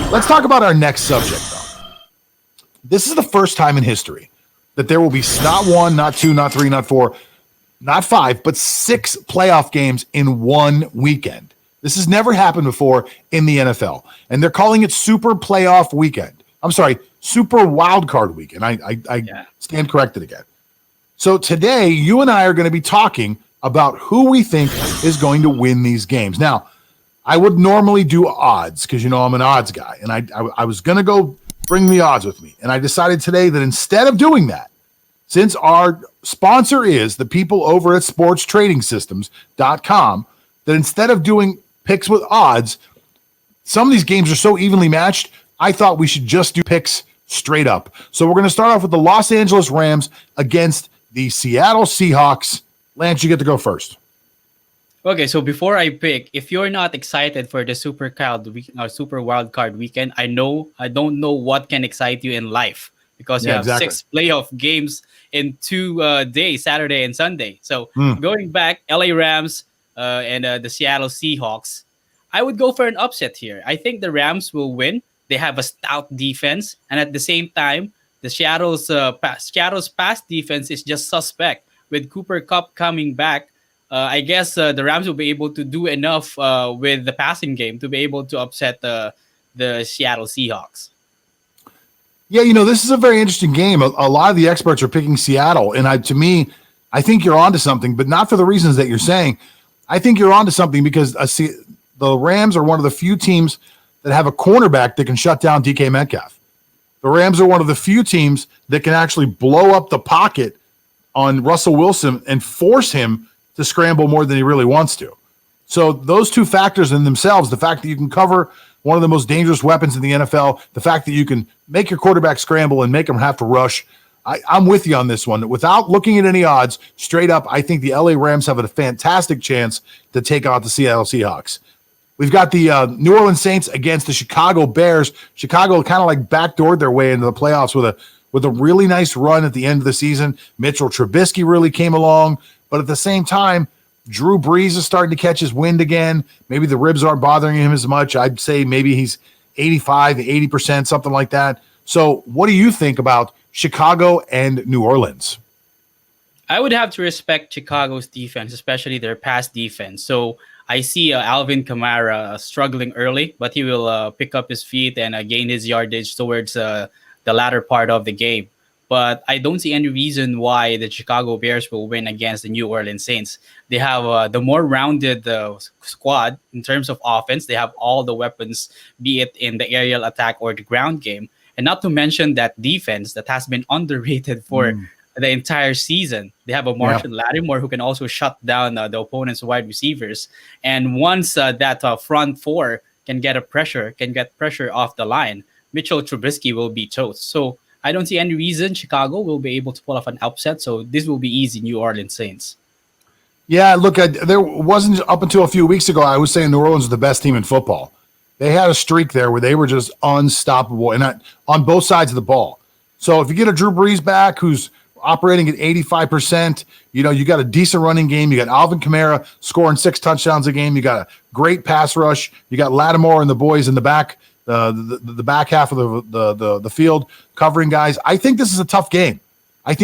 Let's talk about our next subject, though. This is the first time in history that there will be not 1, not 2, not 3, not 4, not 5, but 6 playoff games in one weekend. This has never happened before in the NFL, and they're calling it Super Playoff Weekend. I'm sorry, Super Wildcard Weekend. I stand corrected again. So today, you and I are going to be talking about who we think is going to win these games. Now, I would normally do odds because, I'm an odds guy, and I was going to go bring the odds with me, and I decided today that instead of doing that, since our sponsor is the people over at sportstradingsystems.com, that instead of doing picks with odds, some of these games are so evenly matched, I thought we should just do picks straight up. So we're going to start off with the Los Angeles Rams against the Seattle Seahawks. Lance, you get to go first. Okay, so before I pick, if you're not excited for the Super Wildcard Weekend, I don't know what can excite you in life because you have 6 playoff games in 2 days, Saturday and Sunday. So going back, LA Rams and the Seattle Seahawks, I would go for an upset here. I think the Rams will win. They have a stout defense, and at the same time, the Seattle's pass defense is just suspect. With Cooper Kupp coming back, I guess the Rams will be able to do enough with the passing game to be able to upset the Seattle Seahawks. Yeah, this is a very interesting game. A lot of the experts are picking Seattle, and to me, I think you're onto something, but not for the reasons that you're saying. I think you're onto something because the Rams are one of the few teams that have a cornerback that can shut down DK Metcalf. The Rams are one of the few teams that can actually blow up the pocket on Russell Wilson and force him to scramble more than he really wants to. So those two factors in themselves, the fact that you can cover one of the most dangerous weapons in the NFL, the fact that you can make your quarterback scramble and make him have to rush, I'm with you on this one. Without looking at any odds, straight up, I think the LA Rams have a fantastic chance to take out the Seattle Seahawks. We've got the New Orleans Saints against the Chicago Bears. Chicago kind of like backdoored their way into the playoffs with a really nice run at the end of the season. Mitchell Trubisky really came along, but at the same time, Drew Brees is starting to catch his wind again. Maybe the ribs aren't bothering him as much. I'd say maybe he's 85, 80%, something like that. So what do you think about Chicago and New Orleans? I would have to respect Chicago's defense, especially their pass defense. So I see Alvin Kamara struggling early, but he will pick up his feet and gain his yardage towards the latter part of the game. But I don't see any reason why the Chicago Bears will win against the New Orleans Saints. They have the more rounded squad in terms of offense. They have all the weapons, be it in the aerial attack or the ground game. And not to mention that defense that has been underrated for the entire season. They have a Marshall Lattimore who can also shut down the opponent's wide receivers. And once that front four can get pressure off the line, Mitchell Trubisky will be toast. So I don't see any reason Chicago will be able to pull off an upset. So this will be easy, New Orleans Saints. Yeah, look, there wasn't up until a few weeks ago, I was saying New Orleans was the best team in football. They had a streak there where they were just unstoppable and on both sides of the ball. So if you get a Drew Brees back who's operating at 85%, you got a decent running game. You got Alvin Kamara scoring 6 touchdowns a game. You got a great pass rush. You got Lattimore and the boys in the back, the back half of the field covering guys. I think this is a tough game. And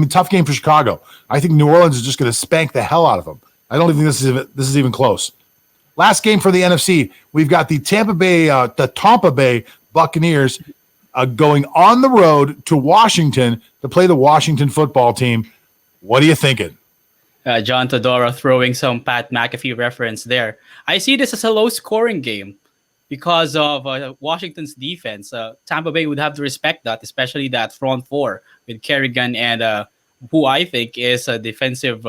tough game for Chicago. I think New Orleans is just going to spank the hell out of them. I don't even think this is even close. Last game for the NFC, we've got the Tampa Bay Buccaneers going on the road to Washington to play the Washington football team. What are you thinking? John Todora throwing some Pat McAfee reference there. I see this as a low-scoring game because of Washington's defense. Tampa Bay would have to respect that, especially that front four with Kerrigan and who I think is a defensive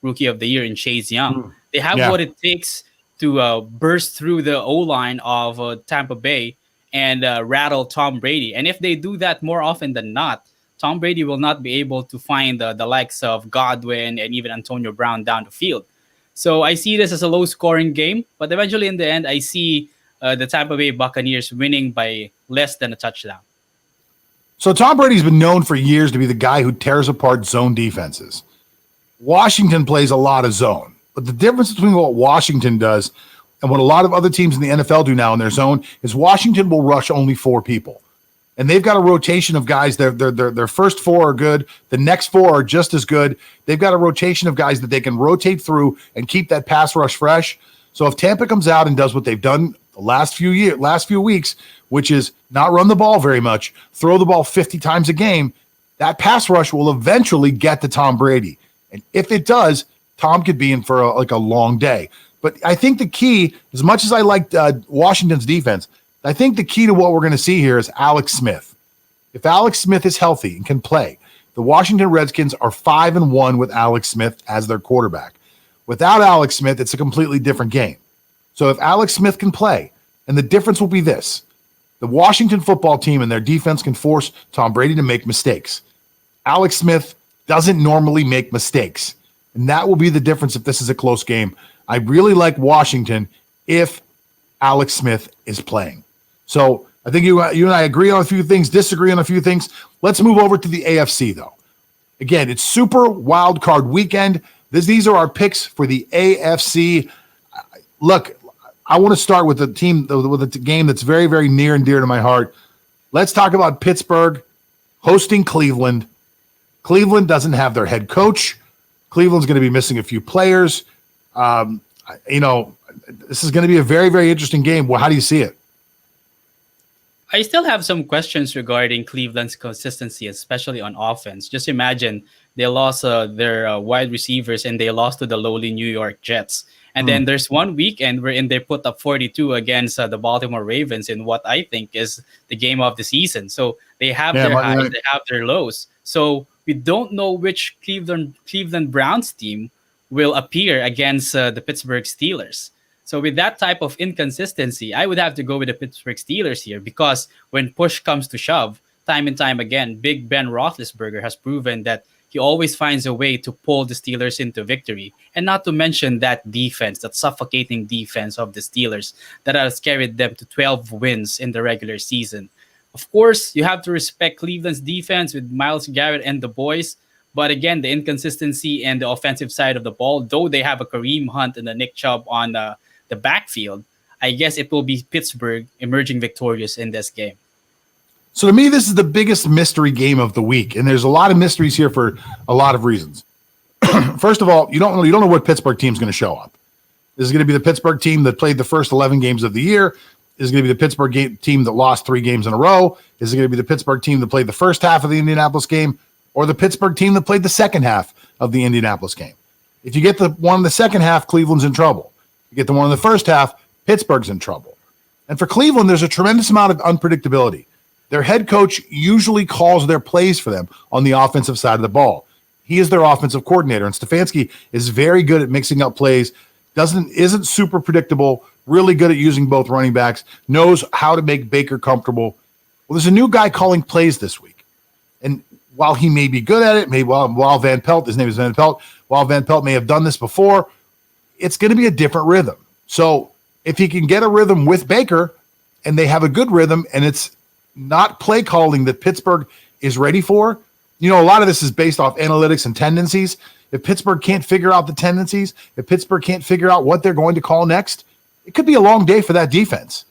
rookie of the year in Chase Young. They have what it takes to burst through the O-line of Tampa Bay and rattle Tom Brady. And if they do that more often than not, Tom Brady will not be able to find the likes of Godwin and even Antonio Brown down the field. So I see this as a low-scoring game, but eventually in the end, I see the Tampa Bay Buccaneers winning by less than a touchdown. So Tom Brady's been known for years to be the guy who tears apart zone defenses. Washington plays a lot of zone, but the difference between what Washington does and what a lot of other teams in the NFL do now in their zone is Washington will rush only 4 people. And they've got a rotation of guys. Their first 4 are good. The next 4 are just as good. They've got a rotation of guys that they can rotate through and keep that pass rush fresh. So if Tampa comes out and does what they've done the last few weeks, which is not run the ball very much, throw the ball 50 times a game, that pass rush will eventually get to Tom Brady. And if it does, Tom could be in for a long day. But I think the key, as much as I liked Washington's defense, I think the key to what we're going to see here is Alex Smith. If Alex Smith is healthy and can play, the Washington Redskins are 5-1 with Alex Smith as their quarterback. Without Alex Smith, it's a completely different game. So if Alex Smith can play, and the difference will be this, the Washington football team and their defense can force Tom Brady to make mistakes. Alex Smith doesn't normally make mistakes, and that will be the difference if this is a close game. I really like Washington if Alex Smith is playing. So I think you and I agree on a few things, disagree on a few things. Let's move over to the AFC, though. Again, it's Super Wildcard weekend. These are our picks for the AFC. Look, I want to start with a game that's very, very near and dear to my heart. Let's talk about Pittsburgh hosting Cleveland. Cleveland doesn't have their head coach. Cleveland's going to be missing a few players. This is going to be a very, very interesting game. Well, how do you see it? I still have some questions regarding Cleveland's consistency, especially on offense. Just imagine they lost their wide receivers and they lost to the lowly New York Jets. And then there's one weekend wherein they put up 42 against the Baltimore Ravens in what I think is the game of the season. So they have their highs, they have their lows. So we don't know which Cleveland Browns team will appear against the Pittsburgh Steelers. So with that type of inconsistency, I would have to go with the Pittsburgh Steelers here because when push comes to shove, time and time again, Big Ben Roethlisberger has proven that he always finds a way to pull the Steelers into victory. And not to mention that defense, that suffocating defense of the Steelers that has carried them to 12 wins in the regular season. Of course, you have to respect Cleveland's defense with Myles Garrett and the boys. But again, the inconsistency and the offensive side of the ball, though they have a Kareem Hunt and a Nick Chubb on the backfield, I guess it will be Pittsburgh emerging victorious in this game. So to me, this is the biggest mystery game of the week, and there's a lot of mysteries here for a lot of reasons. First of all, you don't know what Pittsburgh team's going to show up. This is going to be the Pittsburgh team that played the first 11 games of the year. This is going to be the Pittsburgh team that lost 3 games in a row. This is going to be the Pittsburgh team that played the first half of the Indianapolis game, or the Pittsburgh team that played the second half of the Indianapolis game. If you get the one in the second half, Cleveland's in trouble. You get the one in the first half, Pittsburgh's in trouble. And for Cleveland, there's a tremendous amount of unpredictability. Their head coach usually calls their plays for them on the offensive side of the ball. He is their offensive coordinator, and Stefanski is very good at mixing up plays, isn't super predictable, really good at using both running backs, knows how to make Baker comfortable. Well, there's a new guy calling plays this week. And while he may be good at it, while Van Pelt, his name is Van Pelt, while Van Pelt may have done this before, it's going to be a different rhythm. So if he can get a rhythm with Baker and they have a good rhythm and it's not play calling that Pittsburgh is ready for, a lot of this is based off analytics and tendencies. If Pittsburgh can't figure out the tendencies, if Pittsburgh can't figure out what they're going to call next, it could be a long day for that defense.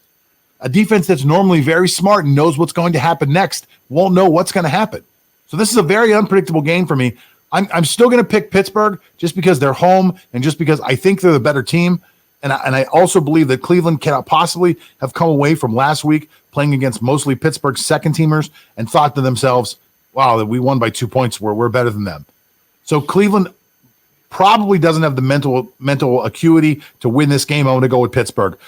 A defense that's normally very smart and knows what's going to happen next won't know what's going to happen. So this is a very unpredictable game for me. I'm still going to pick Pittsburgh just because they're home and just because I think they're the better team. And I also believe that Cleveland cannot possibly have come away from last week playing against mostly Pittsburgh's second teamers and thought to themselves, wow, that we won by 2 points. We're better than them. So Cleveland probably doesn't have the mental acuity to win this game. I'm going to go with Pittsburgh.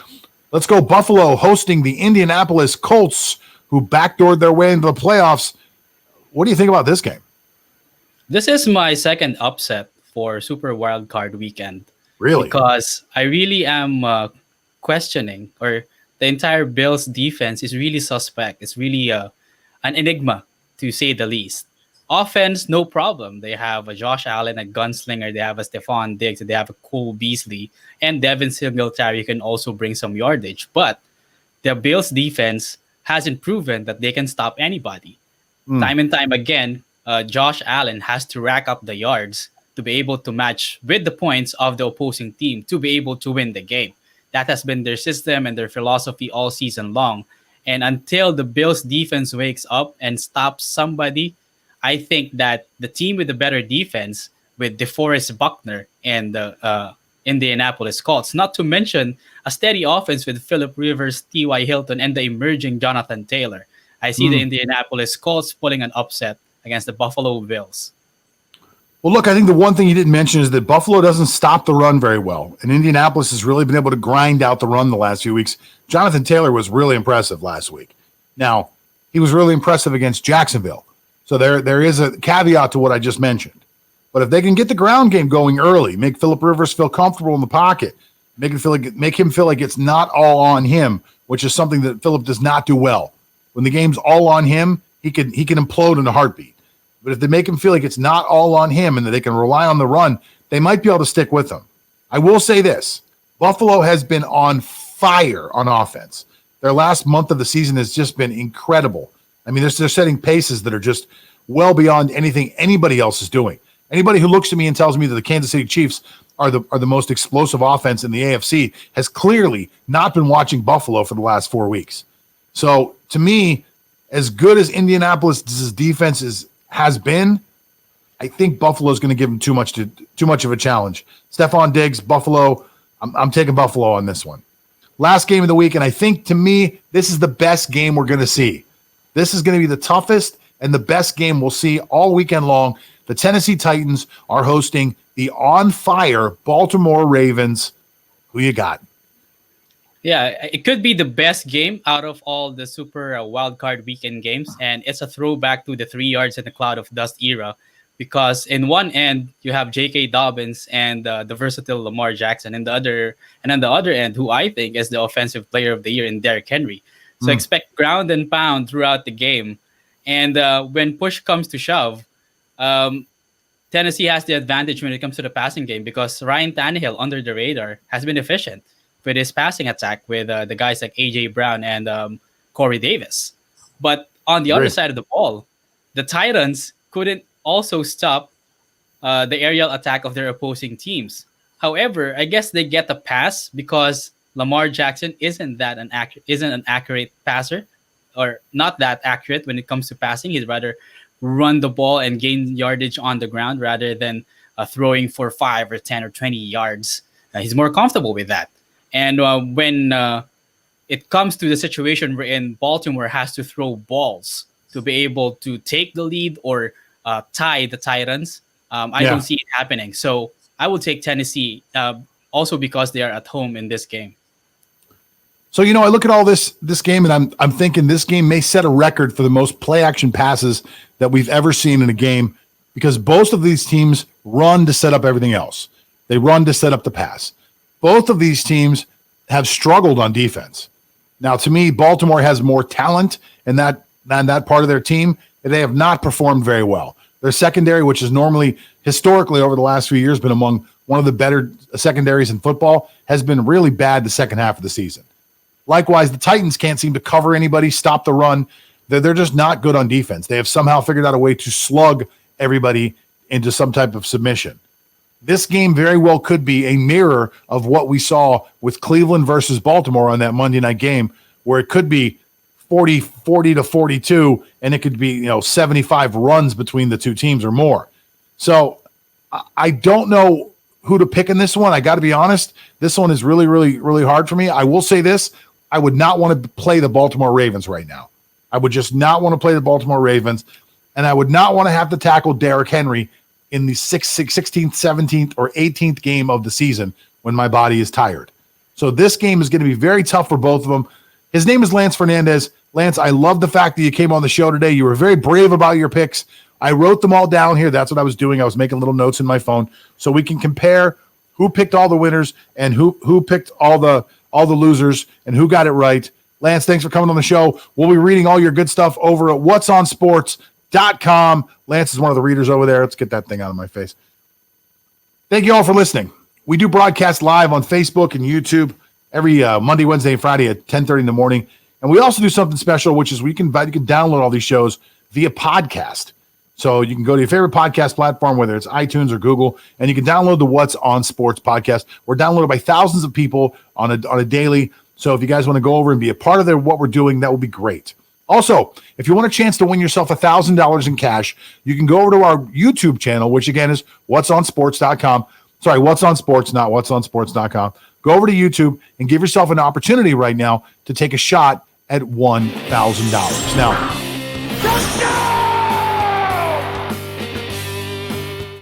Let's go Buffalo hosting the Indianapolis Colts, who backdoored their way into the playoffs. What do you think about this game? This is my second upset for Super Wildcard weekend. Really? Because I really am questioning, or the entire Bills defense is really suspect. It's really an enigma, to say the least. Offense, no problem. They have a Josh Allen, a gunslinger. They have a Stephon Diggs. They have a Cole Beasley. And Devin Singletary can also bring some yardage. But the Bills defense hasn't proven that they can stop anybody. Time and time again, Josh Allen has to rack up the yards to be able to match with the points of the opposing team to be able to win the game. That has been their system and their philosophy all season long. And until the Bills defense wakes up and stops somebody, I think that the team with the better defense, with DeForest Buckner and the Indianapolis Colts, not to mention a steady offense with Philip Rivers, T.Y. Hilton, and the emerging Jonathan Taylor, I see the Indianapolis Colts pulling an upset against the Buffalo Bills. Well, look, I think the one thing you didn't mention is that Buffalo doesn't stop the run very well, and Indianapolis has really been able to grind out the run the last few weeks. Jonathan Taylor was really impressive last week. Now, he was really impressive against Jacksonville, so there is a caveat to what I just mentioned. But if they can get the ground game going early, make Philip Rivers feel comfortable in the pocket, make him feel like it's not all on him, which is something that Philip does not do well. When the game's all on him, he can implode in a heartbeat. But if they make him feel like it's not all on him and that they can rely on the run, they might be able to stick with him. I will say this. Buffalo has been on fire on offense. Their last month of the season has just been incredible. I mean, they're setting paces that are just well beyond anything anybody else is doing. Anybody who looks at me and tells me that the Kansas City Chiefs are the most explosive offense in the AFC has clearly not been watching Buffalo for the last 4 weeks. So, to me, as good as Indianapolis' defense has been, I think Buffalo is going to give them too much of a challenge. Stephon Diggs, Buffalo, I'm taking Buffalo on this one. Last game of the week, and I think, to me, this is the best game we're going to see. This is going to be the toughest and the best game we'll see all weekend long. The Tennessee Titans are hosting the on-fire Baltimore Ravens. Who you got? Yeah, it could be the best game out of all the Super Wildcard weekend games, and it's a throwback to the 3 yards in the cloud of dust era, because in one end you have J.K. Dobbins and the versatile Lamar Jackson, and on the other end, who I think is the offensive player of the year in Derrick Henry. So expect ground and pound throughout the game, and when push comes to shove, Tennessee has the advantage when it comes to the passing game, because Ryan Tannehill, under the radar, has been efficient with his passing attack with the guys like A.J. Brown and Corey Davis. But on the other side of the ball, the Titans couldn't also stop the aerial attack of their opposing teams. However, I guess they get the pass because Lamar Jackson isn't an accurate passer, or not that accurate when it comes to passing. He'd rather run the ball and gain yardage on the ground rather than throwing for 5 or 10 or 20 yards. He's more comfortable with that. And when it comes to the situation wherein Baltimore has to throw balls to be able to take the lead or tie the Titans, I don't see it happening. So I will take Tennessee, also because they are at home in this game. So, I look at all this game, and I'm thinking this game may set a record for the most play-action passes that we've ever seen in a game, because both of these teams run to set up everything else. They run to set up the pass. Both of these teams have struggled on defense. Now, to me, Baltimore has more talent in that part of their team, and they have not performed very well. Their secondary, which is normally, historically, over the last few years, been among one of the better secondaries in football, has been really bad the second half of the season. Likewise, the Titans can't seem to cover anybody, stop the run. They're just not good on defense. They have somehow figured out a way to slug everybody into some type of submission. This game very well could be a mirror of what we saw with Cleveland versus Baltimore on that Monday night game, where it could be 40 to 42, and it could be 75 runs between the two teams or more. So I don't know who to pick in this one. I got to be honest. This one is really, really, really hard for me. I will say this. I would not want to play the Baltimore Ravens right now. I would just not want to play the Baltimore Ravens, and I would not want to have to tackle Derrick Henry in the 16th, 17th, or 18th game of the season when my body is tired. So this game is going to be very tough for both of them. His name is Lance Fernandez. Lance, I love the fact that you came on the show today. You were very brave about your picks. I wrote them all down here. That's what I was doing. I was making little notes in my phone so we can compare who picked all the winners and who picked all the losers and who got it right. Lance, thanks for coming on the show. We'll be reading all your good stuff over at whatsonsports.com. Lance is one of the readers over there. Let's get that thing out of my face. Thank you all for listening. We do broadcast live on Facebook and YouTube every Monday, Wednesday, and Friday at 10:30 in the morning. And we also do something special, which is you can download all these shows via podcast. So you can go to your favorite podcast platform, whether it's iTunes or Google, and you can download the What's on Sports podcast. We're downloaded by thousands of people on a daily. So if you guys want to go over and be a part of what we're doing, that would be great. Also, if you want a chance to win yourself $1,000 in cash, you can go over to our YouTube channel, which again is whatsonsports.com. Sorry, What's on Sports, not whatsonsports.com. Go over to YouTube and give yourself an opportunity right now to take a shot at $1,000. Now,